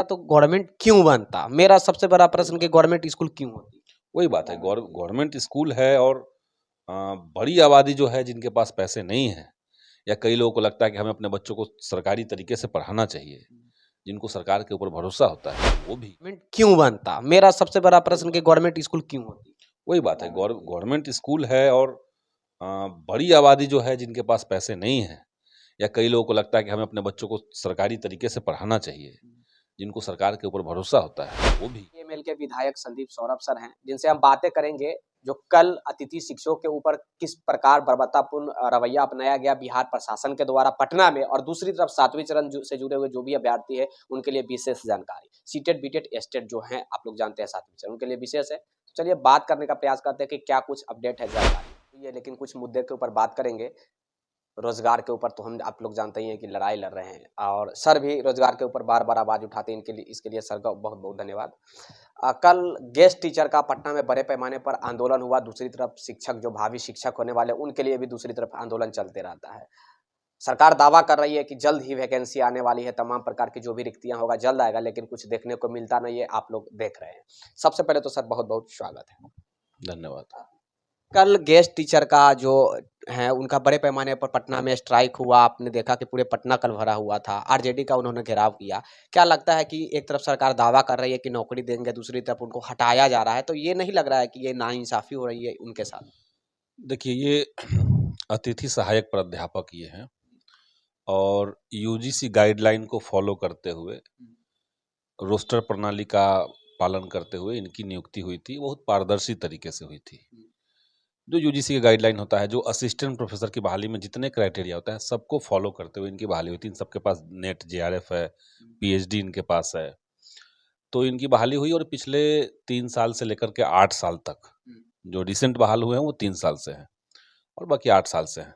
तो गवर्नमेंट क्यों बनता? मेरा सबसे बड़ा प्रश्न कि गवर्नमेंट स्कूल क्यों होती? वही बात है, गवर्नमेंट स्कूल है और बड़ी आबादी जो है जिनके पास पैसे नहीं है, या कई लोगों को लगता है कि हमें अपने बच्चों को सरकारी तरीके से पढ़ाना चाहिए, जिनको सरकार के ऊपर भरोसा होता है, वो भी। गवर्नमेंट क्यों बनता? मेरा सबसे बड़ा प्रश्न कि गवर्नमेंट स्कूल क्यों होती? वही बात है, गवर्नमेंट स्कूल है और बड़ी आबादी जो है जिनके पास पैसे नहीं है, या कई लोगों को लगता है कि हमें अपने बच्चों को सरकारी तरीके से पढ़ाना चाहिए, जिनको सरकार के ऊपर भरोसा होता है, वो भी। एमएल के विधायक संदीप सौरभ सर हैं, जिनसे हम बातें करेंगे जो कल अतिथि शिक्षकों के ऊपर किस प्रकार बर्बरतापूर्ण रवैया अपनाया गया बिहार प्रशासन के द्वारा पटना में, और दूसरी तरफ 7वीं चरण से जुड़े हुए जो भी अभ्यर्थी है उनके लिए विशेष जानकारी। सीटेट बीटेट एस्टेट जो है आप लोग जानते हैं 7वीं चरण, उनके लिए विशेष है। तो चलिए बात करने का प्रयास करते हैं कि क्या कुछ अपडेट है, जानकारी ये, लेकिन कुछ मुद्दे के ऊपर बात करेंगे। रोजगार के ऊपर तो हम आप लोग जानते ही हैं कि लड़ाई लड़ रहे हैं, और सर भी रोजगार के ऊपर बार बार आवाज उठाते हैं, इनके लिए इसके लिए सर का बहुत बहुत धन्यवाद। कल गेस्ट टीचर का पटना में बड़े पैमाने पर आंदोलन हुआ। दूसरी तरफ शिक्षक जो भावी शिक्षक होने वाले उनके लिए भी दूसरी तरफ आंदोलन चलते रहता है। सरकार दावा कर रही है कि जल्द ही वैकेंसी आने वाली है, तमाम प्रकार की जो भी रिक्तियां होगा जल्द आएगा, लेकिन कुछ देखने को मिलता नहीं है, आप लोग देख रहे हैं। सबसे पहले तो सर बहुत बहुत स्वागत है। धन्यवाद। कल गेस्ट टीचर का जो है उनका बड़े पैमाने पर पटना में स्ट्राइक हुआ। आपने देखा कि पूरे पटना कल भरा हुआ था। आरजेडी का उन्होंने घेराव किया। क्या लगता है कि एक तरफ सरकार दावा कर रही है कि नौकरी देंगे, दूसरी तरफ उनको हटाया जा रहा है, तो ये नहीं लग रहा है कि ये नाइंसाफी हो रही है उनके साथ? देखिए, ये अतिथि सहायक प्राध्यापक ये हैं, और यूजीसी गाइडलाइन को फॉलो करते हुए, रोस्टर प्रणाली का पालन करते हुए इनकी नियुक्ति हुई थी। बहुत पारदर्शी तरीके से हुई थी। जो यूजीसी का गाइडलाइन होता है, जो असिस्टेंट प्रोफेसर की बहाली में जितने क्राइटेरिया होता है, सबको फॉलो करते हुए इनकी बहाली हुई थी। इन सबके पास नेट जेआरएफ है, पीएचडी इनके पास है, तो इनकी बहाली हुई। और पिछले 3 साल से लेकर के 8 साल तक, जो रिसेंट बहाल हुए हैं वो 3 साल से हैं, और बाकी 8 साल से हैं।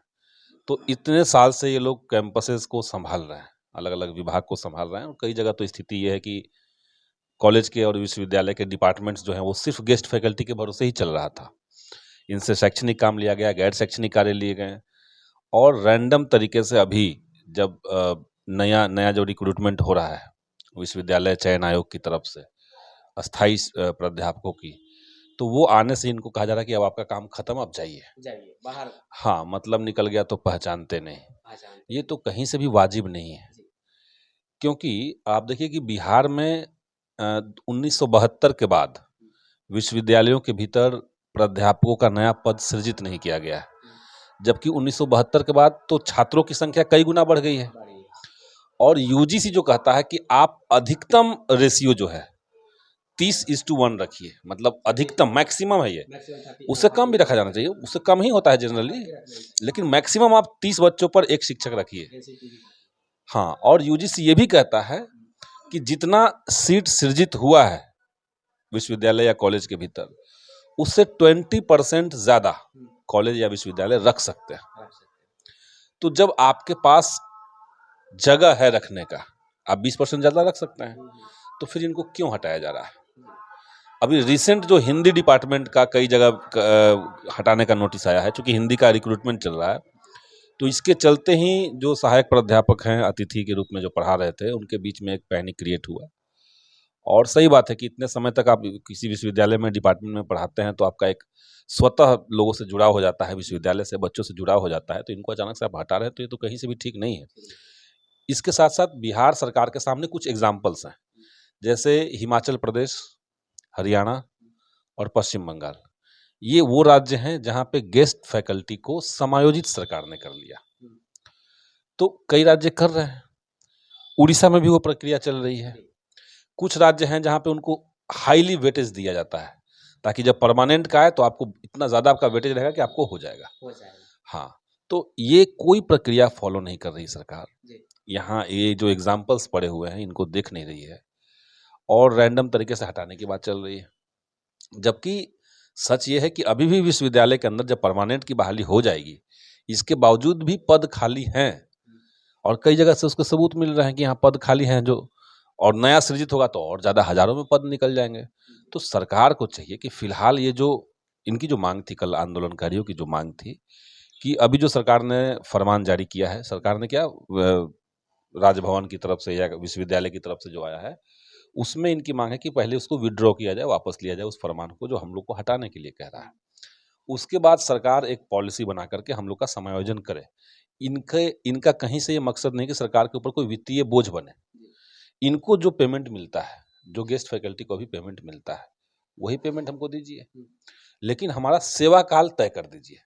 तो इतने साल से ये लोग कैंपसेस को संभाल रहे हैं, अलग अलग विभाग को संभाल रहे हैं। और कई जगह तो स्थिति ये है कि कॉलेज के और विश्वविद्यालय के डिपार्टमेंट्स जो हैं वो सिर्फ गेस्ट फैकल्टी के भरोसे ही चल रहा था। इनसे शैक्षणिक काम लिया गया, गैर शैक्षणिक कार्य लिए गए, और रैंडम तरीके से अभी जब नया नया जो रिक्रूटमेंट हो रहा है विश्वविद्यालय चयन आयोग की तरफ से अस्थाई प्राध्यापकों की, तो वो आने से इनको कहा जा रहा है कि अब आपका काम खत्म, अब जाइए बाहर। हाँ, मतलब निकल गया तो पहचानते नहीं। ये तो कहीं से भी वाजिब नहीं है, क्योंकि आप देखिए कि बिहार में 1972 के बाद विश्वविद्यालयों के भीतर प्राध्यापकों का नया पद सृजित नहीं किया गया है, जबकि 1972 के बाद तो छात्रों की संख्या कई गुना बढ़ गई है। और यूजीसी जो कहता है कि आप अधिकतम रेशियो जो है 30:1 रखिए, मतलब अधिकतम, मैक्सिमम है ये, उससे कम भी रखा जाना चाहिए, उससे कम ही होता है जनरली, लेकिन मैक्सिमम आप 30 बच्चों पर एक शिक्षक रखिए। हाँ, और यूजीसी ये भी कहता है कि जितना सीट सृजित हुआ है विश्वविद्यालय या कॉलेज के भीतर, उससे 20% ज्यादा कॉलेज या विश्वविद्यालय रख सकते हैं। तो जब आपके पास जगह है रखने का, आप 20% ज्यादा रख सकते हैं, तो फिर इनको क्यों हटाया जा रहा है? अभी रिसेंट जो हिंदी डिपार्टमेंट का कई जगह हटाने का नोटिस आया है, क्योंकि हिंदी का रिक्रूटमेंट चल रहा है, तो इसके चलते ही जो सहायक प्राध्यापक हैं अतिथि के रूप में जो पढ़ा रहे थे, उनके बीच में एक पैनिक क्रिएट हुआ। और सही बात है कि इतने समय तक आप किसी विश्वविद्यालय में डिपार्टमेंट में पढ़ाते हैं तो आपका एक स्वतः लोगों से जुड़ाव हो जाता है, विश्वविद्यालय से, बच्चों से जुड़ाव हो जाता है। तो इनको अचानक से आप हटा रहे हैं, तो ये तो कहीं से भी ठीक नहीं है। इसके साथ साथ बिहार सरकार के सामने कुछ एग्जाम्पल्स हैं, जैसे हिमाचल प्रदेश, हरियाणा और पश्चिम बंगाल। ये वो राज्य हैं जहां पे गेस्ट फैकल्टी को समायोजित सरकार ने कर लिया। तो कई राज्य कर रहे हैं, उड़ीसा में भी वो प्रक्रिया चल रही है। कुछ राज्य हैं जहां पे उनको हाईली वेटेज दिया जाता है, ताकि जब परमानेंट का आए तो आपको इतना ज्यादा आपका वेटेज रहेगा कि आपको हो जाएगा। हाँ, तो ये कोई प्रक्रिया फॉलो नहीं कर रही सरकार। यहाँ ये जो एग्जाम्पल्स पड़े हुए हैं इनको देख नहीं रही है, और रैंडम तरीके से हटाने की बात चल रही है। जबकि सच ये है कि अभी भी विश्वविद्यालय के अंदर जब परमानेंट की बहाली हो जाएगी, इसके बावजूद भी पद खाली हैं, और कई जगह से उसके सबूत मिल रहे हैं कि यहाँ पद खाली हैं, जो और नया सृजित होगा तो और ज्यादा हजारों में पद निकल जाएंगे। तो सरकार को चाहिए कि फिलहाल ये जो इनकी जो मांग थी, कल आंदोलनकारियों की जो मांग थी, कि अभी जो सरकार ने फरमान जारी किया है, सरकार ने क्या, राजभवन की तरफ से या विश्वविद्यालय की तरफ से जो आया है, उसमें इनकी मांग है कि पहले उसको विड्रॉ किया जाए, वापस लिया जाए उस फरमान को जो हम लोग को हटाने के लिए कह रहा है। उसके बाद सरकार एक पॉलिसी बना करके हम लोग का समायोजन करे। इनका कहीं से ये मकसद नहीं कि सरकार के ऊपर कोई वित्तीय बोझ बने। इनको जो पेमेंट मिलता है, जो गेस्ट फैकल्टी को भी पेमेंट मिलता है, वही पेमेंट हमको दीजिए, लेकिन हमारा सेवा काल तय कर दीजिए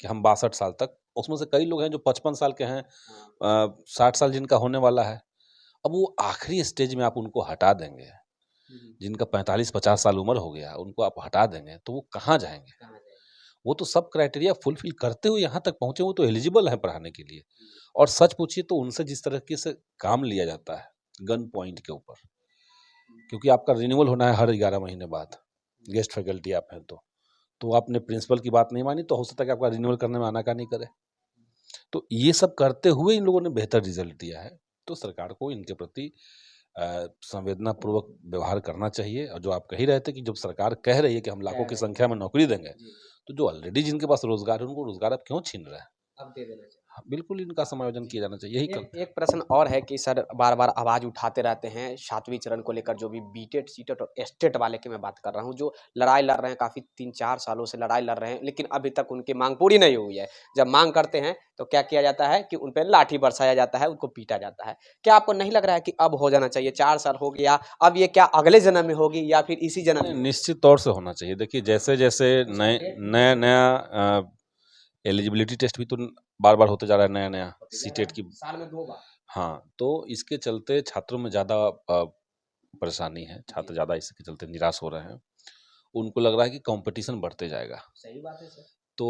कि हम 62 साल तक, उसमें से कई लोग हैं जो 55 साल के हैं, 60 साल जिनका होने वाला है। अब वो आखिरी स्टेज में आप उनको हटा देंगे, जिनका 45-50 साल उम्र हो गया, उनको आप हटा देंगे तो वो कहाँ जाएंगे? वो तो सब क्राइटेरिया फुलफिल करते हुए यहाँ तक पहुंचे, वो तो एलिजिबल है पढ़ाने के लिए। और सच पूछिए तो उनसे जिस तरीके से काम लिया जाता है गन पॉइंट के ऊपर, क्योंकि आपका रिन्यूअल होना है हर 11 महीने बाद, गेस्ट फैकल्टी आप हैं तो आपने प्रिंसिपल की बात नहीं मानी तो हो सकता है कि आपका रिन्यूअल करने में आनाकानी करे। तो ये सब करते हुए इन लोगों ने बेहतर रिजल्ट दिया है, तो सरकार को इनके प्रति संवेदना पूर्वक व्यवहार करना चाहिए। और जो आप कह ही रहे थे कि जब सरकार कह रही है कि हम लाखों की संख्या में नौकरी देंगे, तो जो ऑलरेडी जिनके पास रोजगार है उनको रोजगार आप क्यों छीन रहे हैं? अब दे देना चाहिए। हाँ, बिल्कुल इनका समायोजन किया जाना चाहिए, यही एक प्रश्न और है कि सर बार-बार आवाज़ उठाते रहते हैं 7वीं चरण को लेकर, जो भी बीटेट, सीटेट और एस्टेट वाले की मैं बात कर रहा हूँ, जो लड़ाई लड़ रहे हैं, काफ़ी 3-4 सालों से लड़ाई लड़ रहे हैं, लेकिन अभी तक उनकी माँग पूरी नहीं हुई है। जब माँग करते हैं तो क्या किया जाता है कि उन पे लाठी बरसाया जाता है, उनको पीटा जाता है। क्या आपको नहीं लग रहा है कि अब हो जाना चाहिए? 4 साल हो गया, अब ये क्या अगले जन्म में होगी या फिर इसी जन्म में? निश्चित तौर से होना चाहिए। देखिए जैसे-जैसे नया एलिजिबिलिटी टेस्ट भी तो बार-बार होते जा रहा है, नया-नया सीटेट की। साल में 2 बार। हाँ, तो इसके चलते छात्रों में ज़्यादा परेशानी है, छात्र ज़्यादा इसके चलते निराश हो रहे हैं। उनको लग रहा है कि कॉम्पिटिशन बढ़ते जाएगा। सही बात है सर। तो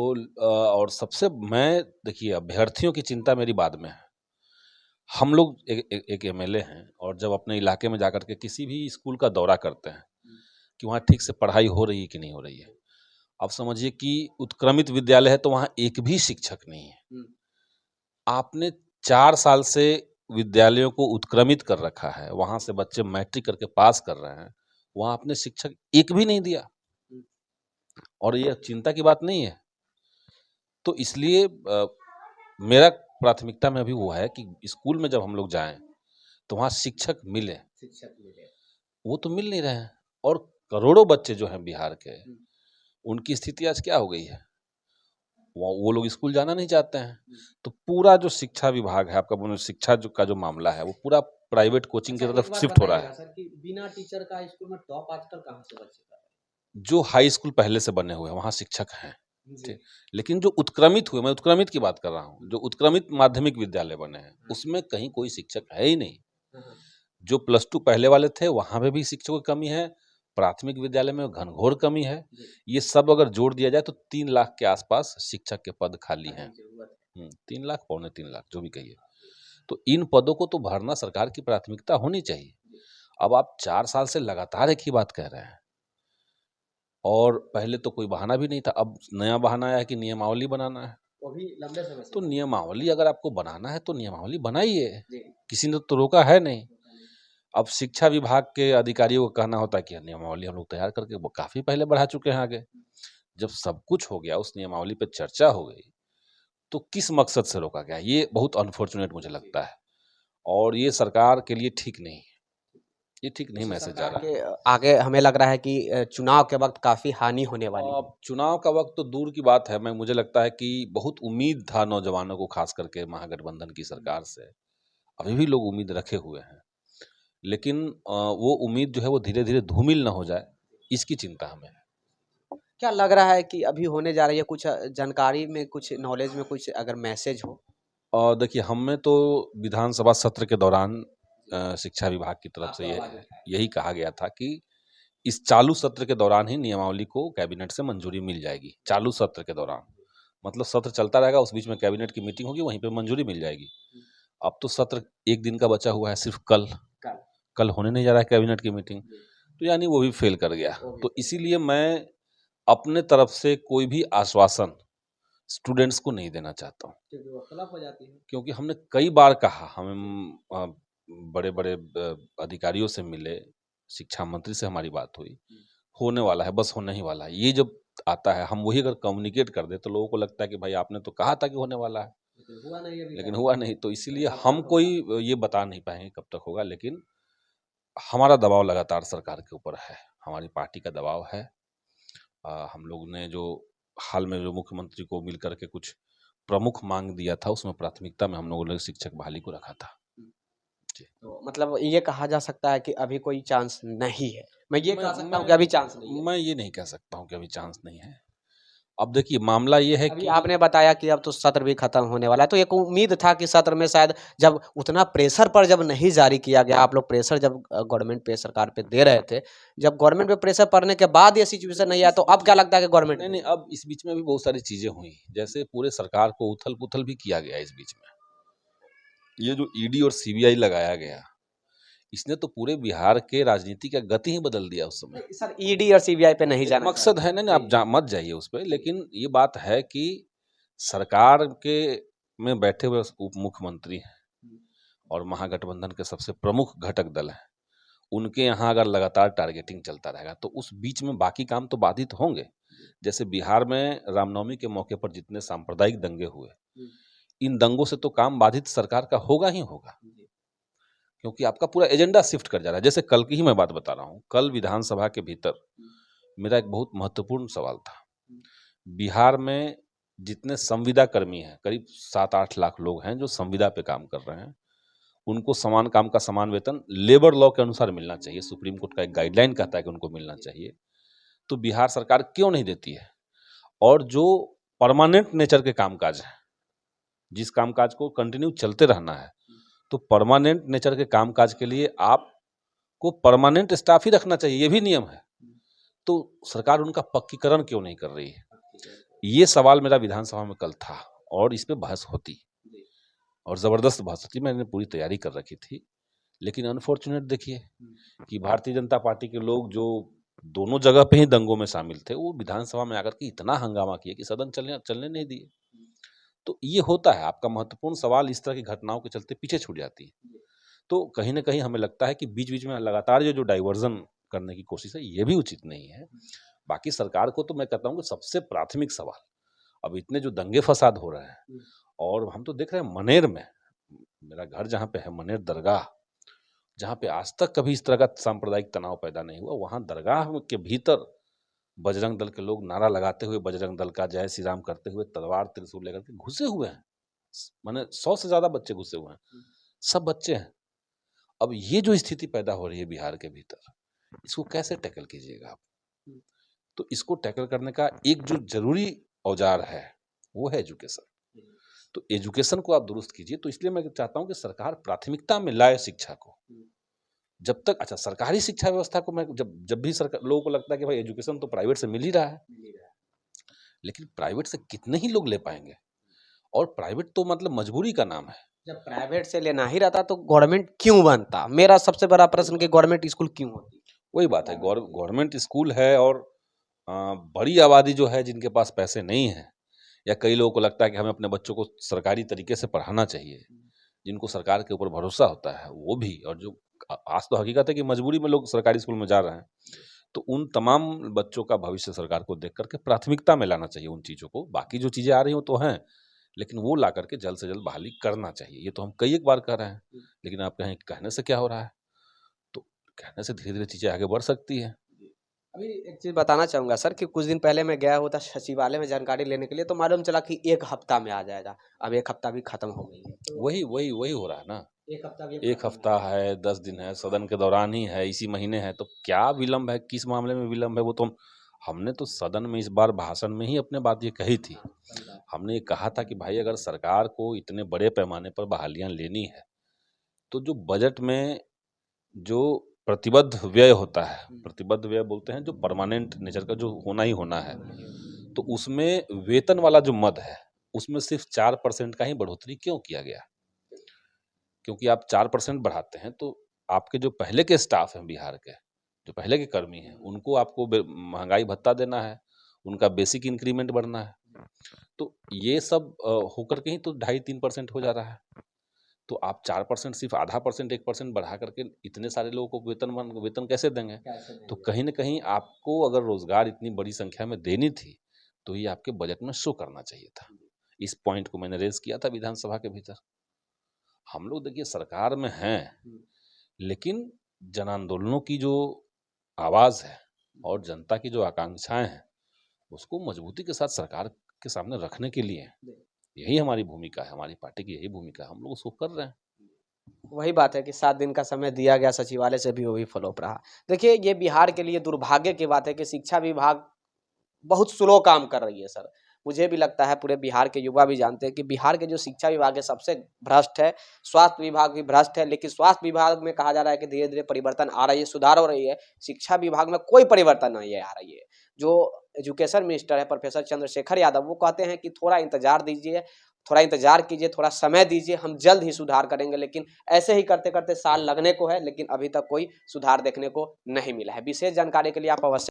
और सबसे मैं देखिए अभ्यर्थियों की चिंता मेरी बाद में है। हम लोग एक एमएलए हैं और जब अपने इलाके में जाकर के किसी भी स्कूल का दौरा करते हैं कि वहाँ ठीक से पढ़ाई हो रही है कि नहीं हो रही है। अब समझिए कि उत्क्रमित विद्यालय है तो वहाँ एक भी शिक्षक नहीं है। आपने 4 साल से विद्यालयों को उत्क्रमित कर रखा है, वहाँ से बच्चे मैट्रिक करके पास कर रहे हैं, वहाँ आपने शिक्षक एक भी नहीं दिया और ये चिंता की बात नहीं है। तो इसलिए मेरा प्राथमिकता में अभी वो है कि स्कूल में जब हम लोग जाएँ, तो वहाँ शिक्षक मिले। वो तो मिल नहीं रहे हैं और करोड़ों बच्चे जो हैं बिहार के, उनकी स्थिति आज क्या हो गई है? वो लोग स्कूल जाना नहीं चाहते हैं। तो पूरा जो शिक्षा विभाग है आपका, बोलो शिक्षा का जो मामला है, वो पूरा प्राइवेट कोचिंग की तरफ शिफ्ट हो रहा है। सर कि बिना टीचर का स्कूल में टॉप आजकल कहाँ से बच्चे कर रहे हैं? जो हाई स्कूल पहले से बने हुए हैं, वहाँ शिक्षक हैं, ठीक। लेकिन जो उत्क्रमित हुए, मैं उत्क्रमित की बात कर रहा हूँ, जो उत्क्रमित माध्यमिक विद्यालय बने हैं, उसमें कहीं कोई शिक्षक है ही नहीं। जो +2 पहले वाले थे, वहाँ पे भी शिक्षकों की कमी है, प्राथमिक विद्यालय में घनघोर कमी है। ये सब अगर जोड़ दिया जाए तो 3 लाख के आसपास शिक्षक के पद खाली हैं। 3 लाख, पौने 3 लाख, जो भी कहिए। तो इन पदों को तो भरना सरकार की प्राथमिकता होनी चाहिए। अब आप 4 साल से लगातार एक ही बात कह रहे हैं और पहले तो कोई बहाना भी नहीं था। अब नया बहाना आया है कि नियमावली बनाना है। वो भी लंबे समय से। तो नियमावली अगर आपको बनाना है तो नियमावली बनाइए, किसी ने तो रोका है नहीं। अब शिक्षा विभाग के अधिकारियों को कहना होता है कि नियमावली हम लोग तैयार करके वो काफ़ी पहले बढ़ा चुके हैं आगे। जब सब कुछ हो गया, उस नियमावली पे चर्चा हो गई, तो किस मकसद से रोका गया? ये बहुत अनफॉर्चुनेट मुझे लगता है और ये सरकार के लिए ठीक नहीं है। ये ठीक नहीं मैसेज जा रहा है। आगे हमें लग रहा है कि चुनाव के वक्त काफ़ी हानि होने वाली है। अब चुनाव का वक्त तो दूर की बात है, मुझे लगता है कि बहुत उम्मीद था नौजवानों को, खास करके महागठबंधन की सरकार से। अभी भी लोग उम्मीद रखे हुए हैं, लेकिन वो उम्मीद जो है वो धीरे-धीरे धूमिल ना हो जाए, इसकी चिंता हमें है। क्या लग रहा है कि अभी होने जा रही है कुछ जानकारी में, कुछ नॉलेज में कुछ अगर मैसेज हो? और देखिए हमें तो विधानसभा सत्र के दौरान शिक्षा विभाग की तरफ से यही कहा गया था कि इस चालू सत्र के दौरान ही नियमावली को कैबिनेट से मंजूरी मिल जाएगी। चालू सत्र के दौरान, मतलब सत्र चलता रहेगा, उस बीच में कैबिनेट की मीटिंग होगी, वहीं पे मंजूरी मिल जाएगी। अब तो सत्र 1 दिन का बचा हुआ है, सिर्फ कल होने नहीं जा रहा है कैबिनेट की मीटिंग, तो यानी वो भी फेल कर गया। तो इसीलिए मैं अपने तरफ से कोई भी आश्वासन स्टूडेंट्स को नहीं देना चाहता हूँ, क्योंकि हमने कई बार कहा, हम बड़े-बड़े अधिकारियों से मिले, शिक्षा मंत्री से हमारी बात हुई, होने वाला है, बस होने ही वाला है। ये जब आता है, हम वही अगर कम्युनिकेट कर दें तो लोगों को लगता है कि भाई आपने तो कहा था कि होने वाला है, लेकिन हुआ नहीं। तो इसीलिए हम कोई ये बता नहीं पाएंगे कब तक होगा, लेकिन हमारा दबाव लगातार सरकार के ऊपर है, हमारी पार्टी का दबाव है। हम लोग ने जो हाल में जो मुख्यमंत्री को मिल करके कुछ प्रमुख मांग दिया था, उसमें प्राथमिकता में हम लोगों ने शिक्षक बहाली को रखा था। तो मतलब ये कहा जा सकता है कि अभी कोई चांस नहीं है। मैं ये कह सकता हूँ कि अभी चांस नहीं है। मैं ये नहीं कह सकता हूँ कि अभी चांस नहीं है। अब देखिए मामला ये है अभी कि आपने बताया कि अब तो सत्र भी खत्म होने वाला है, तो एक उम्मीद था कि सत्र में शायद जब उतना प्रेशर पर जब नहीं जारी किया गया, आप लोग प्रेशर जब गवर्नमेंट पे सरकार पे दे रहे थे, जब गवर्नमेंट पे प्रेशर पड़ने के बाद ये सिचुएशन नहीं आया, तो अब क्या लगता है कि गवर्नमेंट नहीं, अब इस बीच में भी बहुत सारी चीजें हुई, जैसे पूरे सरकार को उथल पुथल भी किया गया इस बीच में। ये जो ईडी और सीबीआई लगाया गया, इसने तो पूरे बिहार के राजनीति का गति ही बदल दिया उस समय। सर ईडी और सीबीआई पे नहीं जाना मकसद है ना, आप मत जाइए उस पर, लेकिन ये बात है कि सरकार के में बैठे हुए उप मुख्यमंत्री हैं और महागठबंधन के सबसे प्रमुख घटक दल हैं, उनके यहाँ अगर लगातार टारगेटिंग चलता रहेगा तो उस बीच में बाकी काम तो बाधित होंगे। जैसे बिहार में रामनवमी के मौके पर जितने सांप्रदायिक दंगे हुए, इन दंगों से तो काम बाधित सरकार का होगा ही होगा, क्योंकि आपका पूरा एजेंडा शिफ्ट कर जा रहा है। जैसे कल की ही मैं बात बता रहा हूँ, कल विधानसभा के भीतर मेरा एक बहुत महत्वपूर्ण सवाल था। बिहार में जितने संविदा कर्मी हैं, करीब 7-8 लाख लोग हैं जो संविदा पे काम कर रहे हैं, उनको समान काम का समान वेतन लेबर लॉ के अनुसार मिलना चाहिए। सुप्रीम कोर्ट का एक गाइडलाइन कहता है कि उनको मिलना चाहिए, तो बिहार सरकार क्यों नहीं देती है? और जो परमानेंट नेचर के कामकाज हैं, जिस कामकाज को कंटिन्यू चलते रहना है, तो परमानेंट नेचर के कामकाज के लिए आपको परमानेंट स्टाफ ही रखना चाहिए, ये भी नियम है। तो सरकार उनका पक्कीकरण क्यों नहीं कर रही है? ये सवाल मेरा विधानसभा में कल था और इस पे बहस होती, और जबरदस्त बहस होती। मैंने पूरी तैयारी कर रखी थी, लेकिन अनफॉर्चुनेट देखिए कि भारतीय जनता पार्टी के लोग जो दोनों जगह पे ही दंगों में शामिल थे, वो विधानसभा में आकर के इतना हंगामा किए कि सदन चलने नहीं दिए। तो ये होता है, आपका महत्वपूर्ण सवाल इस तरह की घटनाओं के चलते पीछे छूट जाती है। तो कहीं ना कहीं हमें लगता है कि बीच बीच में लगातार ये जो डाइवर्जन करने की कोशिश है, ये भी उचित नहीं है। बाकी सरकार को तो मैं कहता हूँ कि सबसे प्राथमिक सवाल, अब इतने जो दंगे फसाद हो रहे हैं, और हम तो देख रहे हैं मनेर में, मेरा घर जहाँ पे है मनेर दरगाह, जहाँ पे आज तक कभी इस तरह का सांप्रदायिक तनाव पैदा नहीं हुआ, वहाँ दरगाह के भीतर बजरंग दल के लोग नारा लगाते हुए, बजरंग दल का जय श्री राम करते हुए, तलवार त्रिशूल लेकर के घुसे हुए हैं। माने 100 से ज्यादा बच्चे घुसे हुए हैं, सब बच्चे हैं। अब ये जो स्थिति पैदा हो रही है बिहार के भीतर, इसको कैसे टैकल कीजिएगा आप? तो इसको टैकल करने का एक जो जरूरी औजार है वो है एजुकेशन। तो एजुकेशन को आप दुरुस्त कीजिए। तो इसलिए मैं चाहता हूं कि सरकार प्राथमिकता में लाए शिक्षा को। जब तक अच्छा सरकारी शिक्षा व्यवस्था को, मैं जब भी सरकार, लोगों को लगता है कि भाई एजुकेशन तो प्राइवेट से मिल ही रहा है, लेकिन प्राइवेट से कितने ही लोग ले पाएंगे? और प्राइवेट तो मतलब मजबूरी का नाम है। जब प्राइवेट से लेना ही रहता तो गवर्नमेंट क्यों बनता? मेरा सबसे बड़ा प्रश्न कि गवर्नमेंट स्कूल क्यों होती? वही बात है, गवर्नमेंट स्कूल है और बड़ी आबादी जो है जिनके पास पैसे नहीं है, या कई लोगों को लगता है कि हमें अपने बच्चों को सरकारी तरीके से पढ़ाना चाहिए, जिनको सरकार के ऊपर भरोसा होता है वो भी, और जो आज तो हकीकत है कि मजबूरी में लोग सरकारी स्कूल में जा रहे हैं, तो उन तमाम बच्चों का भविष्य सरकार को देख करके प्राथमिकता में लाना चाहिए उन चीज़ों को। बाकी जो चीज़ें आ रही हो तो हैं, लेकिन वो ला करके जल्द से जल्द बहाली करना चाहिए। ये तो हम कई एक बार कह रहे हैं, लेकिन आप कहें कहने से क्या हो रहा है? तो कहने से धीरे धीरे चीज़ें आगे बढ़ सकती है। अभी एक चीज़ बताना चाहूँगा सर कि कुछ दिन पहले मैं गया हुआ था सचिवालय में जानकारी लेने के लिए, तो मालूम चला कि 1 हफ्ता में आ जाएगा। अब 1 हफ्ता भी खत्म हो गई है। तो वही हो रहा है ना। 1 हफ्ता भी 1 हफ्ता है, 10 दिन है, सदन के दौरान ही है, इसी महीने है, तो क्या विलंब है, किस मामले में विलंब है? वो तो हमने तो सदन में इस बार भाषण में ही अपने बात ये कही थी। हमने ये कहा था कि भाई अगर सरकार को इतने बड़े पैमाने पर बहालियां लेनी है, तो जो बजट में जो प्रतिबद्ध व्यय होता है, प्रतिबद्ध व्यय बोलते हैं जो परमानेंट नेचर का जो होना ही होना है, तो उसमें वेतन वाला जो मद है, उसमें सिर्फ 4% का ही बढ़ोतरी क्यों किया गया? क्योंकि आप 4% बढ़ाते हैं तो आपके जो पहले के स्टाफ हैं बिहार के, जो पहले के कर्मी हैं, उनको आपको महंगाई भत्ता देना है, उनका बेसिक इंक्रीमेंट बढ़ना है, तो ये सब होकर के ही तो 2.5-3% हो जा रहा है। तो आप 4% सिर्फ आधा परसेंट 1% बढ़ा करके इतने सारे लोगों को वेतन कैसे देंगे? तो कहीं ना कहीं आपको अगर रोजगार इतनी बड़ी संख्या में देनी थी, तो ये आपके बजट में शो करना चाहिए था। इस पॉइंट को मैंने रेज किया था विधानसभा के भीतर। हम लोग देखिए सरकार में हैं, लेकिन जन आंदोलनों की जो आवाज़ है और जनता की जो आकांक्षाएं हैं, उसको मजबूती के साथ सरकार के सामने रखने के लिए यही हमारी भूमिका है, हमारी पार्टी की यही भूमिका है, हम लोग उसको कर रहे हैं। वही बात है कि 7 दिन का समय दिया गया सचिवालय से भी वही फॉलोअप रहा। देखिए, ये बिहार के लिए दुर्भाग्य की बात है कि शिक्षा विभाग बहुत स्लो काम कर रही है सर। मुझे भी लगता है, पूरे बिहार के युवा भी जानते हैं कि बिहार के जो शिक्षा विभाग है सबसे भ्रष्ट है, स्वास्थ्य विभाग भी भ्रष्ट है, लेकिन स्वास्थ्य विभाग में कहा जा रहा है कि धीरे-धीरे परिवर्तन आ रही है, सुधार हो रही है। शिक्षा विभाग में कोई परिवर्तन नहीं आ रही है। जो एजुकेशन मिनिस्टर है प्रोफेसर चंद्रशेखर यादव, वो कहते हैं कि थोड़ा इंतज़ार दीजिए, थोड़ा इंतज़ार कीजिए, थोड़ा समय दीजिए, हम जल्द ही सुधार करेंगे। लेकिन ऐसे ही करते-करते साल लगने को है, लेकिन अभी तक कोई सुधार देखने को नहीं मिला है। विशेष जानकारी के लिए आप अवश्य